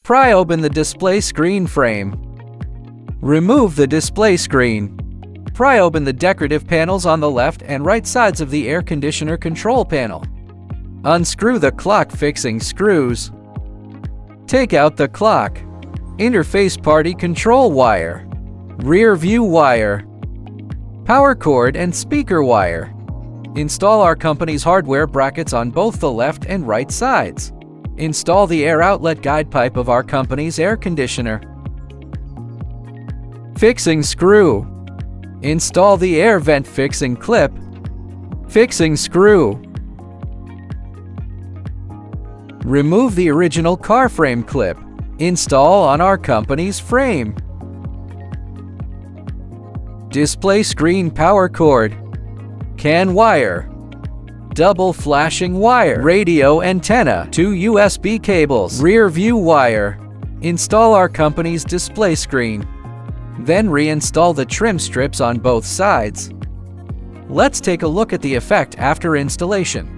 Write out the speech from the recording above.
Pry open the display screen frame. Remove the display screen. Pry open the decorative panels on the left and right sides of the air conditioner control panel. Unscrew the clock fixing screws. Take out the clock, interface party control wire, rear view wire, power cord and speaker wire. Install our company's hardware brackets on both the left and right sides. Install the air outlet guide pipe of our company's air conditioner. Fixing screw. Install the air vent fixing clip. Fixing screw. Remove the original car frame clip. Install on our company's frame. Display screen power cord. CAN wire. Double flashing wire. Radio antenna. 2 USB cables. Rear view wire. Install our company's display screen. Then reinstall the trim strips on both sides. Let's take a look at the effect after installation.